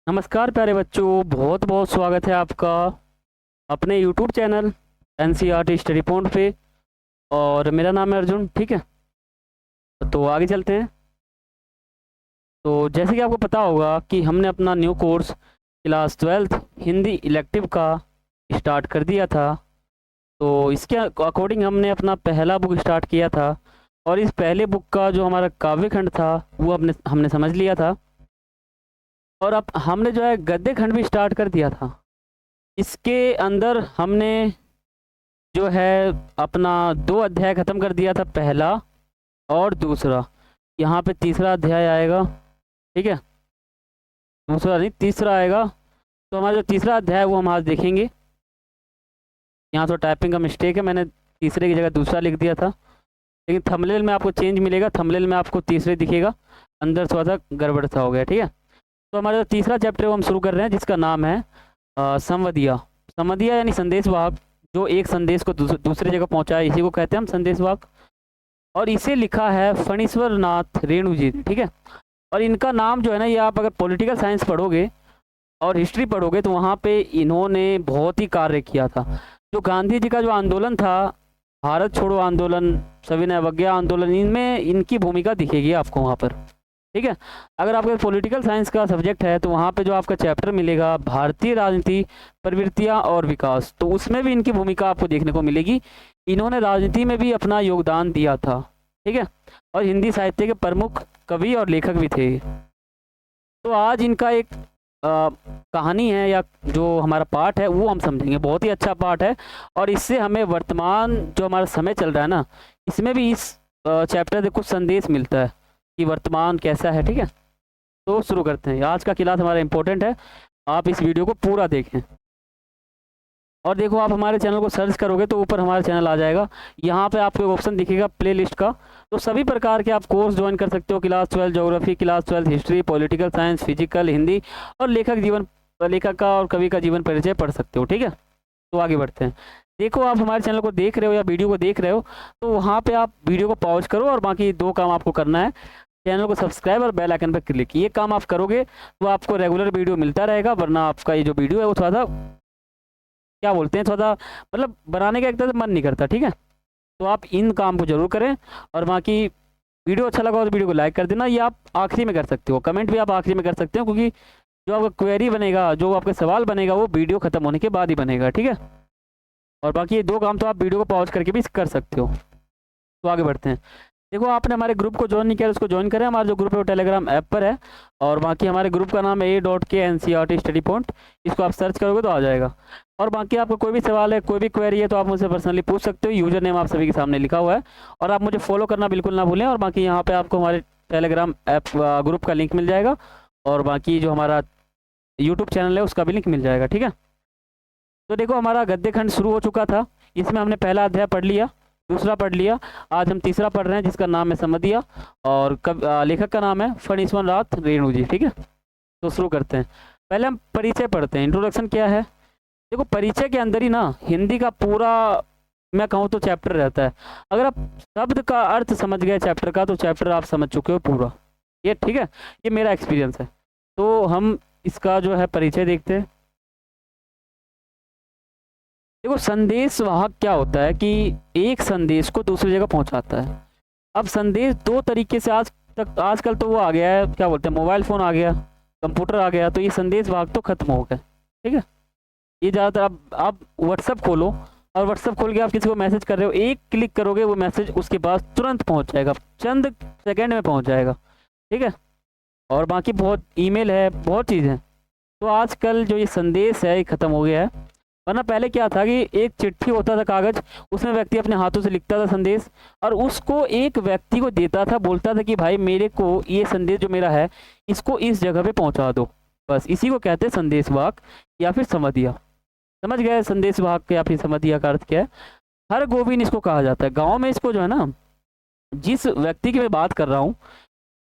नमस्कार प्यारे बच्चों, बहुत बहुत स्वागत है आपका अपने YouTube channel NCERT study point पे। और मेरा नाम है अर्जुन। ठीक है, तो आगे चलते हैं। तो जैसे कि आपको पता होगा कि हमने अपना new course class 12th Hindi elective का स्टार्ट कर दिया था। तो इसके अकॉर्डिंग हमने अपना पहला बुक स्टार्ट किया था, और इस पहले बुक का जो हमारा काव्य खंड था वो हमने समझ लिया था। और अब हमने जो है गद्य खंड भी स्टार्ट कर दिया था। इसके अंदर हमने जो है अपना 2 अध्याय ख़त्म कर दिया था, पहला और दूसरा। यहाँ पे तीसरा अध्याय आएगा। ठीक है, दूसरा नहीं तीसरा आएगा। तो हमारा जो तीसरा अध्याय है वो हम आज देखेंगे। यहाँ तो टाइपिंग का मिस्टेक है, मैंने तीसरे की जगह दूसरा लिख दिया था, लेकिन थंबनेल में आपको चेंज मिलेगा। थंबनेल में आपको तीसरे दिखेगा, अंदर थोड़ा सा गड़बड़ सा हो गया। ठीक है, तो हमारा जो तीसरा चैप्टर वो हम शुरू कर रहे हैं, जिसका नाम है संवदिया। संवदिया यानी संदेशवाहक, जो एक संदेश को दूसरी जगह पहुंचाए, इसी को कहते हैं हम संदेशवाहक। और इसे लिखा है फणीश्वर नाथ रेणु जी। ठीक है, और इनका नाम जो है ना, ये आप अगर पॉलिटिकल साइंस पढ़ोगे और हिस्ट्री पढ़ोगे तो वहाँ पे इन्होंने बहुत ही कार्य किया था। जो गांधी जी का जो आंदोलन था, भारत छोड़ो आंदोलन, सविनय अवज्ञा आंदोलन, इनमें इनकी भूमिका दिखेगी आपको वहाँ पर। ठीक है, अगर आपका पॉलिटिकल साइंस का सब्जेक्ट है तो वहाँ पे जो आपका चैप्टर मिलेगा भारतीय राजनीति, प्रवृत्तियाँ और विकास, तो उसमें भी इनकी भूमिका आपको देखने को मिलेगी। इन्होंने राजनीति में भी अपना योगदान दिया था। ठीक है, और हिंदी साहित्य के प्रमुख कवि और लेखक भी थे। तो आज इनका एक कहानी है, या जो हमारा पाठ है वो हम समझेंगे। बहुत ही अच्छा पाठ है, और इससे हमें वर्तमान जो हमारा समय चल रहा है ना, इसमें भी इस चैप्टर से कुछ संदेश मिलता है कि वर्तमान कैसा है। ठीक है, तो शुरू करते हैं। आज का क्लास हमारा इंपॉर्टेंट है, आप इस वीडियो को पूरा देखें। और देखो, आप हमारे चैनल को सर्च करोगे तो ऊपर हमारा चैनल आ जाएगा। यहाँ पे आपको एक ऑप्शन दिखेगा प्लेलिस्ट का, तो सभी प्रकार के आप कोर्स ज्वाइन कर सकते हो। Class 12 geography, class 12 history, political science, physical, Hindi, और लेखक का और कवि का जीवन परिचय पढ़ सकते हो। ठीक है, तो आगे बढ़ते हैं। देखो, आप हमारे चैनल को देख रहे हो या वीडियो को देख रहे हो, तो वहाँ पे आप वीडियो को पॉज करो, और बाकी 2 काम आपको करना है। चैनल को सब्सक्राइब और बेल आइकन पर क्लिक, ये काम आप करोगे तो आपको रेगुलर वीडियो मिलता रहेगा। वरना आपका ये जो वीडियो है वो थोड़ा सा क्या बोलते हैं, थोड़ा मतलब बनाने का एक तरह से मन नहीं करता। ठीक है, तो आप इन काम को जरूर करें। और बाकी वीडियो अच्छा लगा हो तो वीडियो को लाइक कर देना। ये आप आखिरी में कर सकते हो, कमेंट भी आप आखिरी में कर सकते हो, क्योंकि जो आपका क्वेरी बनेगा, जो आपका सवाल बनेगा, वो वीडियो खत्म होने के बाद ही बनेगा। ठीक है, और बाकी ये 2 काम तो आप वीडियो को पॉज करके भी कर सकते हो। तो आगे बढ़ते हैं। देखो, आपने हमारे ग्रुप को ज्वाइन नहीं किया, उसको ज्वाइन करें। हमारा जो ग्रुप है वो टेलीग्राम ऐप पर है, और बाकी हमारे ग्रुप का नाम है A.K.NCERT स्टडी पॉइंट। इसको आप सर्च करोगे तो आ जाएगा। और बाकी आपको कोई भी सवाल है, कोई भी क्वेरी है, तो आप मुझसे पर्सनली पूछ सकते हो। यूजर नेम आप सभी के सामने लिखा हुआ है, और आप मुझे फॉलो करना बिल्कुल ना भूलें। और बाकी यहाँ पे आपको हमारे टेलीग्राम ऐप ग्रुप का लिंक मिल जाएगा, और बाकी जो हमारा यूट्यूब चैनल है उसका भी लिंक मिल जाएगा। ठीक है, तो देखो, हमारा गद्य खंड शुरू हो चुका था। इसमें हमने पहला अध्याय पढ़ लिया, दूसरा पढ़ लिया, आज हम तीसरा पढ़ रहे हैं, जिसका नाम है संवदिया, और लेखक का नाम है फणीश्वर नाथ रेणु जी। ठीक है, तो शुरू करते हैं। पहले हम परिचय पढ़ते हैं। इंट्रोडक्शन क्या है? देखो, परिचय के अंदर ही ना हिंदी का पूरा, मैं कहूँ तो चैप्टर रहता है। अगर आप शब्द का अर्थ समझ गए चैप्टर का, तो चैप्टर आप समझ चुके हो पूरा। ये ठीक है, ये मेरा एक्सपीरियंस है। तो हम इसका जो है परिचय देखते हैं। देखो, संदेशवाहक क्या होता है कि एक संदेश को दूसरी जगह पहुंचाता है। अब संदेश 2 तरीके से आजकल तो वो आ गया है, क्या बोलते हैं, मोबाइल फ़ोन आ गया, कंप्यूटर आ गया, तो ये संदेशवाहक तो खत्म हो गए। ठीक है, ये ज़्यादातर आप व्हाट्सअप खोलो, और व्हाट्सअप खोल के आप किसी को मैसेज कर रहे हो, एक क्लिक करोगे वो मैसेज उसके पास तुरंत पहुंच जाएगा, चंद सेकंड में पहुंच जाएगा। ठीक है, और बाकी बहुत ईमेल है, बहुत चीज़ें। तो आजकल जो ये संदेश है ये ख़त्म हो गया है। वरना पहले क्या था कि एक चिट्ठी होता था, कागज़, उसमें व्यक्ति अपने हाथों से लिखता था संदेश, और उसको एक व्यक्ति को देता था, बोलता था कि भाई मेरे को ये संदेश जो मेरा है इसको इस जगह पे पहुंचा दो। बस इसी को कहते हैं संदेशवाहक या फिर संवदिया। समझ गए संदेशवाहक या फिर संवदिया का अर्थ क्या है? हर गोविंद इसको कहा जाता है। गाँव में इसको जो है ना, जिस व्यक्ति की मैं बात कर रहा हूँ,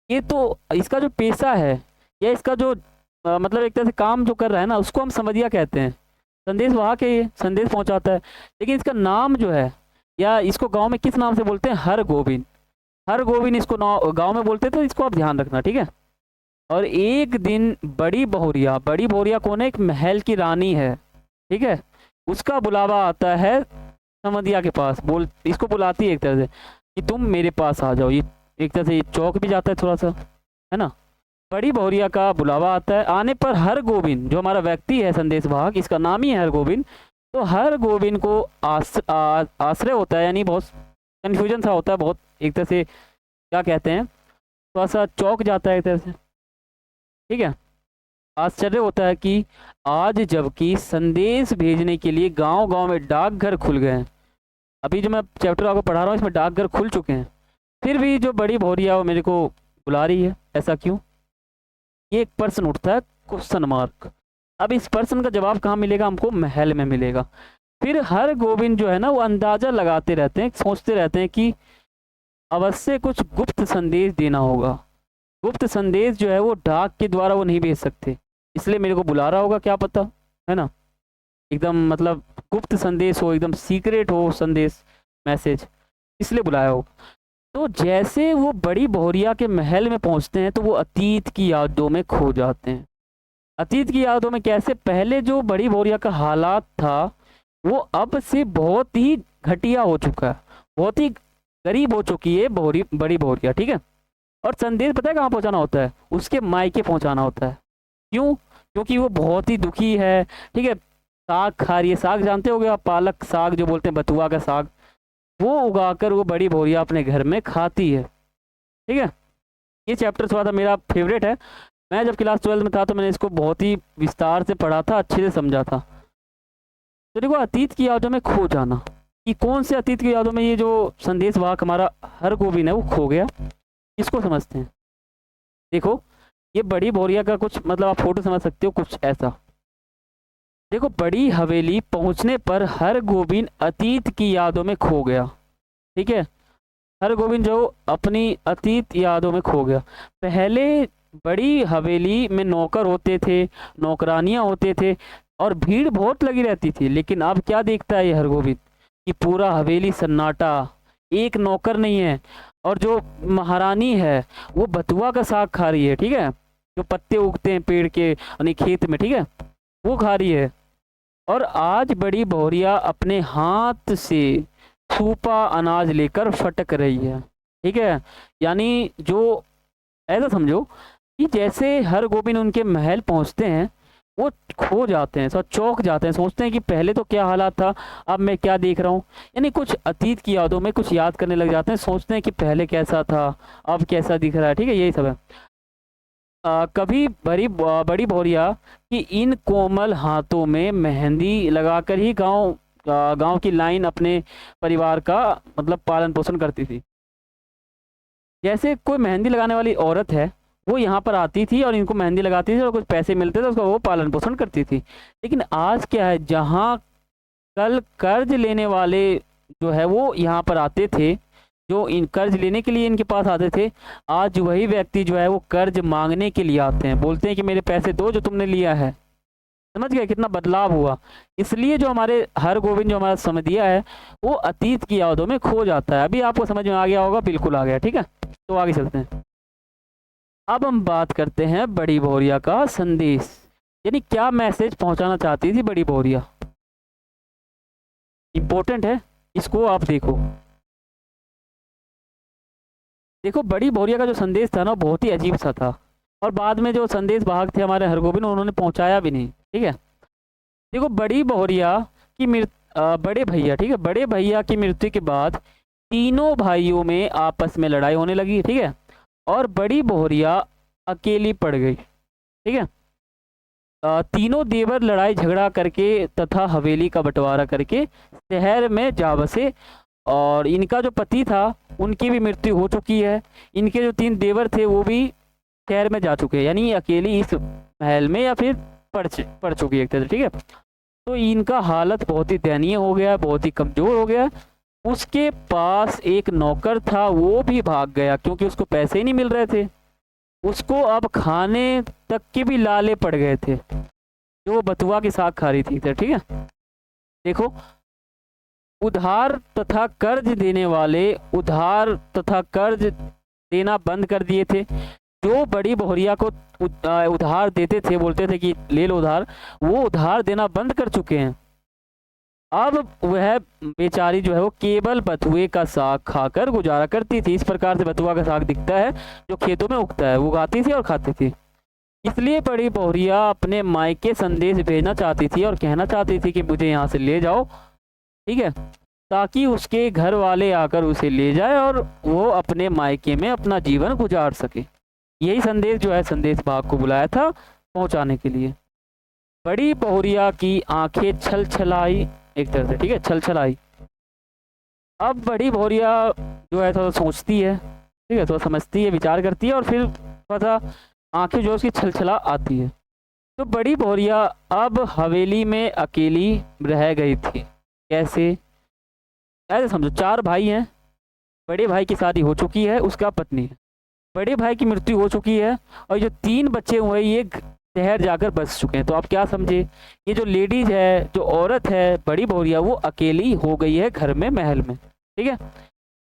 ये तो इसका जो पेशा है, या इसका जो मतलब एक तरह से काम जो कर रहा है ना, उसको हम संवदिया कहते हैं। संदेश वहाँ के संदेश पहुंचाता है, लेकिन इसका नाम जो है, या इसको गांव में किस नाम से बोलते हैं? हर गोविंद। हर गोविंद इसको गांव में बोलते हैं, तो इसको आप ध्यान रखना। ठीक है, और एक दिन बड़ी बहुरिया कौन है? एक महल की रानी है, ठीक है। उसका बुलावा आता है समधिया के पास, इसको बुलाती है एक तरह से कि तुम मेरे पास आ जाओ। ये एक तरह से ये चौक भी जाता है थोड़ा सा, है ना। बड़ी बहुरिया का बुलावा आता है। आने पर हर गोविंद, जो हमारा व्यक्ति है संदेश वाहक, इसका नाम ही है हर गोविंद, तो हर गोविंद को आश्रय होता है, यानी बहुत कन्फ्यूजन सा होता है, बहुत एक तरह से क्या कहते हैं, थोड़ा सा चौक जाता है एक तरह से, ठीक है। आश्चर्य होता है कि आज जबकि संदेश भेजने के लिए गांव गांव में डाकघर खुल गए हैं, अभी जो मैं चैप्टर आपको पढ़ा रहा हूँ इसमें डाकघर खुल चुके हैं, फिर भी जो बड़ी बहुरिया वो मेरे को बुला रही है, ऐसा क्यों? ये एक प्रश्न उठता है, क्वेश्चन मार्क। अब इस प्रश्न का जवाब कहाँ मिलेगा? हमको महल में मिलेगा। फिर हर गोविंद जो है ना वो अंदाजा लगाते रहते हैं, सोचते रहते हैं कि अवश्य कुछ गुप्त संदेश देना होगा। गुप्त संदेश जो है वो डाक के द्वारा वो नहीं भेज सकते, इसलिए मेरे को बुला रहा होगा, क्या पता, है ना। एकदम मतलब गुप्त संदेश हो, एकदम सीक्रेट हो संदेश, मैसेज, इसलिए बुलाया हो। तो जैसे वो बड़ी बहुरिया के महल में पहुंचते हैं तो वो अतीत की यादों में खो जाते हैं। अतीत की यादों में कैसे? पहले जो बड़ी बहुरिया का हालात था वो अब से बहुत ही घटिया हो चुका है, बहुत ही गरीब हो चुकी है बड़ी बहुरिया, ठीक है। और संदेश पता है कहाँ पहुंचाना होता है? उसके मायके पहुंचाना होता है। क्यों? क्योंकि वो बहुत ही दुखी है, ठीक है। साग खा रही है, साग जानते होगे आप, पालक साग जो बोलते हैं, बथुआ का साग, वो उगाकर वो बड़ी बहुरिया अपने घर में खाती है, ठीक है। ये चैप्टर थोड़ा सा मेरा फेवरेट है। मैं जब क्लास 12 में था तो मैंने इसको बहुत ही विस्तार से पढ़ा था, अच्छे से समझा था। तो देखो, अतीत की यादों में खो जाना, कि कौन से अतीत की यादों में? ये जो संदेश वाहक हमारा हर गोविंद है वो खो गया, इसको समझते हैं। देखो, ये बड़ी बहुरिया का कुछ मतलब आप फोटो समझ सकते हो, कुछ ऐसा। देखो, बड़ी हवेली पहुंचने पर हर गोविंद अतीत की यादों में खो गया, ठीक है। हर गोविंद जो अपनी अतीत यादों में खो गया। पहले बड़ी हवेली में नौकर होते थे, नौकरानियां होते थे और भीड़ बहुत लगी रहती थी, लेकिन अब क्या देखता है ये हर गोविंद कि पूरा हवेली सन्नाटा, एक नौकर नहीं है। और जो महारानी है वो बथुआ का साग खा रही है, ठीक है, जो पत्ते उगते हैं पेड़ के यानी खेत में, ठीक है, वो खा रही है। और आज बड़ी बहुरिया अपने हाथ से सूपा अनाज लेकर फटक रही है, ठीक है। यानी जो ऐसा समझो कि जैसे हर गोविंद उनके महल पहुंचते हैं वो खो जाते हैं, सब चौंक जाते हैं, सोचते हैं कि पहले तो क्या हालात था, अब मैं क्या देख रहा हूँ। यानी कुछ अतीत की यादों में कुछ याद करने लग जाते हैं, सोचते हैं कि पहले कैसा था, अब कैसा दिख रहा है, ठीक है, यही सब है। कभी बड़ी बहुरिया कि इन कोमल हाथों में मेहंदी लगाकर ही गांव की लाइन अपने परिवार का मतलब पालन पोषण करती थी। जैसे कोई मेहंदी लगाने वाली औरत है, वो यहाँ पर आती थी और इनको मेहंदी लगाती थी और कुछ पैसे मिलते थे, उसका वो पालन पोषण करती थी। लेकिन आज क्या है, जहाँ कल कर्ज लेने वाले जो है वो यहाँ पर आते थे, जो इन कर्ज लेने के लिए इनके पास आते थे, आज वही व्यक्ति जो है वो कर्ज मांगने के लिए आते हैं, बोलते हैं कि मेरे पैसे दो जो तुमने लिया है। समझ गए कितना बदलाव हुआ? इसलिए जो हमारे हर गोविंद जो हमारा समधिया है वो अतीत की यादों में खो जाता है। अभी आपको समझ में आ गया होगा, बिल्कुल आ गया, ठीक है। तो आगे चलते हैं। अब हम बात करते हैं बड़ी बहुरिया का संदेश, यानी क्या मैसेज पहुंचाना चाहती थी बड़ी बहुरिया। इंपॉर्टेंट है, इसको आप देखो। देखो, बड़ी बहुरिया का जो संदेश था ना बहुत ही अजीब सा था, और बाद में जो संदेश वाहक थे हमारे हरगोविंद उन्होंने पहुंचाया भी नहीं, ठीक है। देखो, बड़ी बहुरिया की बड़े भैया, ठीक है, बड़े भैया की मृत्यु के बाद तीनों भाइयों में आपस में लड़ाई होने लगी, ठीक है, और बड़ी बहुरिया अकेली पड़ गई, ठीक है। तीनों देवर लड़ाई झगड़ा करके तथा हवेली का बंटवारा करके शहर में जा बसे, और इनका जो पति था उनकी भी मृत्यु हो चुकी है। इनके जो 3 देवर थे वो भी शहर में जा चुके हैं, यानी अकेली इस महल में या फिर पड़ चुकी है एक तरह, ठीक है। तो इनका हालत बहुत ही दयनीय हो गया, बहुत ही कमज़ोर हो गया। उसके पास एक नौकर था, वो भी भाग गया क्योंकि उसको पैसे ही नहीं मिल रहे थे। उसको अब खाने तक के भी लाले पड़ गए थे, जो वो बथुआ की साग खा रही थी, ठीक है। देखो, उधार तथा कर्ज देने वाले उधार तथा कर्ज देना बंद कर दिए थे। जो बड़ी बहुरिया को उधार देते थे, बोलते थे कि ले लो उधार, वो उधार देना बंद कर चुके हैं। अब वह बेचारी जो है वो केवल बथुए का साग खाकर गुजारा करती थी। इस प्रकार से बथुआ का साग दिखता है जो खेतों में उगता है, वो उगाती थी और खाती थी। इसलिए बड़ी बहुरिया अपने मायके संदेश भेजना चाहती थी और कहना चाहती थी कि मुझे यहाँ से ले जाओ, ठीक है, ताकि उसके घर वाले आकर उसे ले जाए और वो अपने मायके में अपना जीवन गुजार सके। यही संदेश जो है संदेश भाग को बुलाया था पहुंचाने के लिए। बड़ी बहुरिया की आंखें छल छलाई, एक तरह से, ठीक है, छल छलाई। अब बड़ी बहुरिया जो है थोड़ा सोचती है, ठीक है, थोड़ा समझती है, विचार करती है और फिर थोड़ा सा आंखें जो उसकी छलछला आती है। तो बड़ी बहुरिया अब हवेली में अकेली रह गई थी। कैसे? ऐसे समझो, 4 भाई हैं, बड़े भाई की शादी हो चुकी है, उसका पत्नी है, बड़े भाई की मृत्यु हो चुकी है और जो 3 बच्चे हुए ये शहर जाकर बस चुके हैं। तो आप क्या समझे, ये जो लेडीज है, जो औरत है बड़ी बहुरिया, वो अकेली हो गई है घर में, महल में, ठीक है।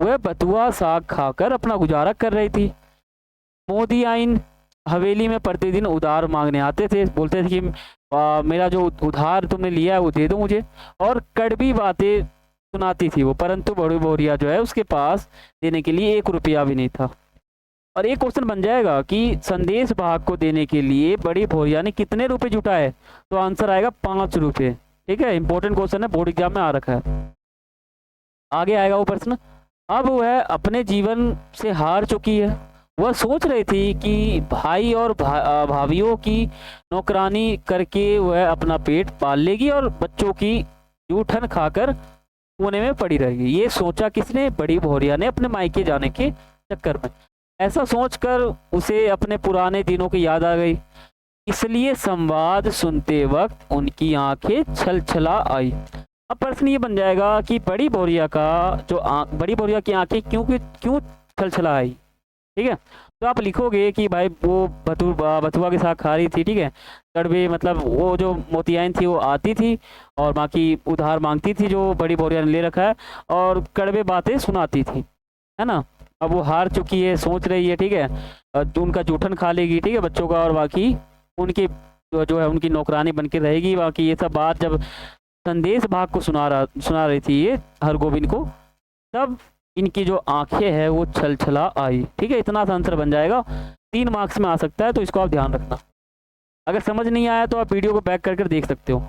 वह बथुआ साग खाकर अपना गुजारा कर रही थी। मोदी आइन हवेली में प्रतिदिन उधार मांगने आते थे, बोलते थे कि मेरा जो उधार तुमने लिया है वो दे दो मुझे, और कड़वी बातें सुनाती थी वो। परंतु बड़ी बहुरिया जो है उसके पास देने के लिए 1 रुपया भी नहीं था। और एक क्वेश्चन बन जाएगा कि संदेश भाग को देने के लिए बड़ी बहुरिया ने कितने रुपए जुटाए, तो आंसर आएगा 5 रुपये, ठीक है। इंपॉर्टेंट क्वेश्चन है, बोर्ड एग्जाम में आ रखा है। आगे आएगा वो प्रश्न। अब वह अपने जीवन से हार चुकी है। वह सोच रही थी कि भाई और भाभियों की नौकरानी करके वह अपना पेट पाल लेगी और बच्चों की जूठन खाकर कोने में पड़ी रहेगी। ये सोचा किसने? बड़ी बहुरिया ने, अपने मायके जाने के चक्कर में। ऐसा सोचकर उसे अपने पुराने दिनों की याद आ गई, इसलिए संवाद सुनते वक्त उनकी आंखें छलछला आई। अब प्रश्न ये बन जाएगा कि बड़ी बहुरिया की आंखें क्यों छलछला आई, ठीक है। तो आप लिखोगे कि भाई वो बथुआ के साथ खा रही थी, ठीक है, कड़वे, मतलब वो जो मोतियाइन थी वो आती थी और बाकी उधार मांगती थी जो बड़ी बहुरिया ने ले रखा है, और कड़वे बातें सुनाती थी, है ना। अब वो हार चुकी है, सोच रही है, ठीक है, तो उनका जूठन खा लेगी, ठीक है, बच्चों का, और बाकी उनकी जो है उनकी नौकरानी बन के रहेगी। बाकी ये सब बात जब संदेश भाग को सुना रही थी ये हरगोविंद को, तब इनकी जो आंखें हैं वो छलछला आई, ठीक है। इतना सा आंसर बन जाएगा, 3 मार्क्स में आ सकता है, तो इसको आप ध्यान रखना। अगर समझ नहीं आया तो आप वीडियो को बैक कर देख सकते हो।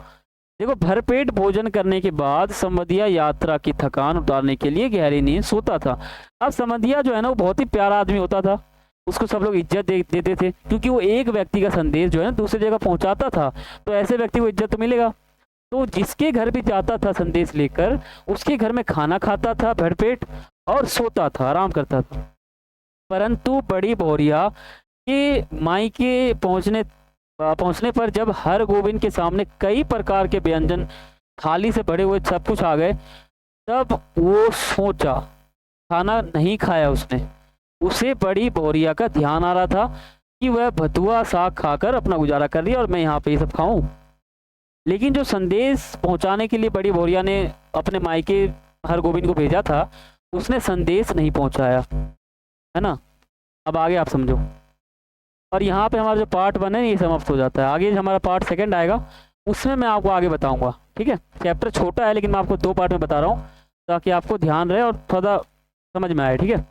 देखो, भरपेट भोजन करने के बाद समधिया यात्रा की थकान उतारने के लिए गहरी नींद सोता था। अब समधिया जो है ना वो बहुत ही प्यारा आदमी होता था, उसको सब लोग इज्जत देते थे, क्योंकि वो एक व्यक्ति का संदेश जो है ना दूसरी जगह पहुंचाता था, तो ऐसे व्यक्ति को इज्जत तो मिलेगा। तो जिसके घर भी जाता था संदेश लेकर, उसके घर में खाना खाता था भरपेट और सोता था, आराम करता था। परंतु बड़ी बहुरिया के मायके पहुंचने पर जब हरगोविंद के सामने कई प्रकार के व्यंजन थाली से भरे हुए सब कुछ आ गए, तब वो सोचा, खाना नहीं खाया उसने। उसे बड़ी बहुरिया का ध्यान आ रहा था कि वह बथुआ साग खाकर अपना गुजारा कर रही है और मैं यहाँ पे ये सब खाऊं। लेकिन जो संदेश पहुंचाने के लिए बड़ी बहुरिया ने अपने मायके हरगोविंद को भेजा था, उसने संदेश नहीं पहुंचाया, है ना। अब आगे आप समझो। और यहाँ पे हमारा जो पार्ट 1 है ये समाप्त हो जाता है। आगे हमारा पार्ट 2 आएगा, उसमें मैं आपको आगे बताऊंगा, ठीक है। चैप्टर छोटा है लेकिन मैं आपको 2 पार्ट में बता रहा हूँ ताकि आपको ध्यान रहे और थोड़ा समझ में आए, ठीक है।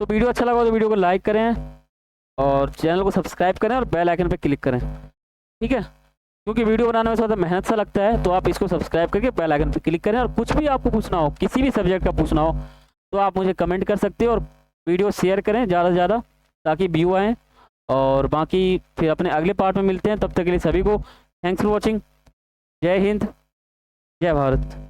तो वीडियो अच्छा लगा तो वीडियो को लाइक करें और चैनल को सब्सक्राइब करें और बेल आइकन पर क्लिक करें, ठीक है। क्योंकि वीडियो बनाने में थोड़ा मेहनत सा लगता है, तो आप इसको सब्सक्राइब करके बेल आइकन पर क्लिक करें। और कुछ भी आपको पूछना हो, किसी भी सब्जेक्ट का पूछना हो, तो आप मुझे कमेंट कर सकते हो और वीडियो शेयर करें ज़्यादा से ज़्यादा ताकि व्यू आएँ। और बाकी फिर अपने अगले पार्ट में मिलते हैं, तब तक के लिए सभी को थैंक्स फॉर वॉचिंग। जय हिंद, जय भारत।